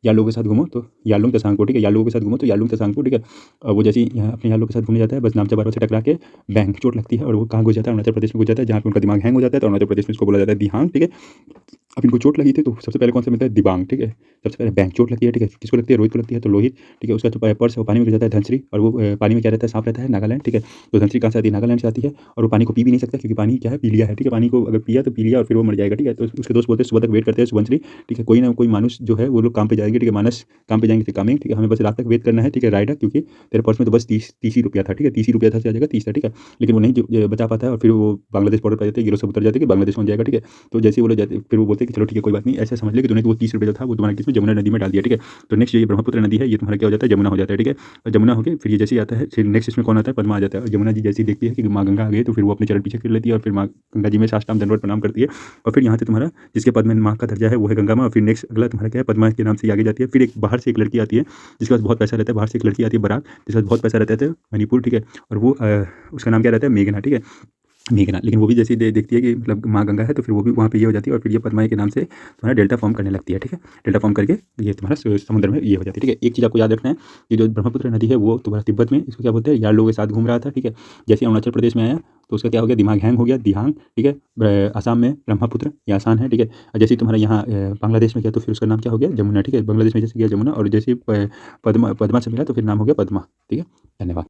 यार लोगों के साथ घूमो तो यारलुंग तसांगपो, ठीक है, यार लोगों के साथ घूमो तो यारलुंग तसांगपो, ठीक है। वो जैसे ही यहाँ अपने यार लोगों के साथ घूमने जाता है, बस नामचा बारवा से टकरा के बैंक चोट लगती है और वो कहाँ घुस जाता है, अरुणाचल प्रदेश में घुस जाता है, जहाँ पे उनका दिमाग हैंग हो जाता है। तो अरुणाचल प्रदेश में इसको बोला जाता है दिहांग, ठीक है। अब इनको चोट लगी थी तो सबसे पहले कौन सा मिलता है, दिबांग, ठीक है। सबसे पहले बैंक चोट लगती है, ठीक है, किसको लगती है, रोहित को लगती है, तो लोहित, ठीक है। उसका जो पर्स है वो पानी में गिर जाता है, धनश्री, और वो पानी में क्या रहता है, सांप रहता है, नागालैंड, ठीक है। तो धनश्री कहाँ से आती है, नागालैंड से आती है, और वो पानी को पी भी नहीं सकता क्योंकि पानी क्या है, पी लिया है, ठीक है। पानी को अगर पिया तो पी लिया और फिर वो मर जाएगा, ठीक है। तो उसके दोस्त बोलते हैं सुबह तक वेट करते हैं शुभंश्री, ठीक है, कोई ना कोई मानुष जो है वो लोग काम पे जाएंगे, ठीक है, मानस काम पे जाएंगे, फिर कामिंग, ठीक है, हमें बस रात तक वेट करना है, ठीक है, राइडर, क्योंकि तेरे पर्स में तो बस 30 ही रुपया था, ठीक है, 30 ही रुपया था, आ जाएगा 30 था, ठीक है। लेकिन वो नहीं बचा पाता है और फिर वो बांग्लादेश बॉर्डर पर जाते हैं, गिरो सब उतर जाते हैं कि बांग्लादेश पहुंच जाएगा, ठीक है। तो जैसे ही वो लोग जाते फिर वो बोलते हैं कि चलो ठीक है कोई बात नहीं, ऐसे समझ ले कि तूने वो 30 रुपये जो था वो तुम्हारे किस में यमुना नदी में डाल दिया, ठीक है। तो नेक्स्ट ये ब्रह्मपुत्र नदी है, ये तुम्हारा क्या हो जाता है, यमुना हो जाता है, ठीक है। और यमुना हो गई, फिर ये जैसे ही आता है, फिर नेक्स्ट इसमें कौन आता है, पद्मा आ जाता है। और यमुना जी जैसे ही देखती है कि माँ गंगा आ गई तो फिर वो अपने चरण पीछे कर लेती है और फिर माँ गंगा जी में साष्टांग दंडवत प्रणाम करती है। और फिर यहाँ से तुम्हारा जिसके पद में माँ का दर्जा है वो है गंगा माँ। और फिर नेक्स्ट अगला तुम्हारा क्या है, पद्मा के नाम से आगे जाती है। फिर एक बाहर से एक लड़की आती है जिसके पास बहुत पैसा रहता है, बाहर से एक लड़की आती है बारात, जिसके पास बहुत पैसा रहता है, मणिपुर, ठीक है। और वो उसका नाम क्या रहता है, मेघना, ठीक है, मेघना। लेकिन वो भी जैसे ही देखती है कि मतलब माँ गंगा है तो फिर वो भी वहाँ पे ये हो जाती है और फिर ये पद्माई के नाम से तुम्हारा डेल्टा फॉर्म करने लगती है, ठीक है। डेल्टा फॉर्म करके ये तुम्हारा समुद्र में ये हो जाती है, ठीक है। एक चीज़ आपको याद रखना है कि जो ब्रह्मपुत्र नदी है वो तुम्हारा तिब्बत में इसको क्या बोलते हैं, यार लोगों के साथ घूम रहा था, ठीक है। जैसे अरुणाचल प्रदेश में आया तो उसका क्या हो गया, दिमाग हैंग हो गया, दिहांग, ठीक है। आसाम में ब्रह्मपुत्र, ये आसान है, ठीक है। और जैसे ही तुम्हारा यहाँ बांग्लादेश में गया तो फिर उसका नाम क्या हो गया, जमुना, ठीक है। बांग्लादेश में जैसे गया जमुना, और जैसे पद्मा पद्मा से मिला तो फिर नाम हो गया पद्मा, ठीक है। धन्यवाद।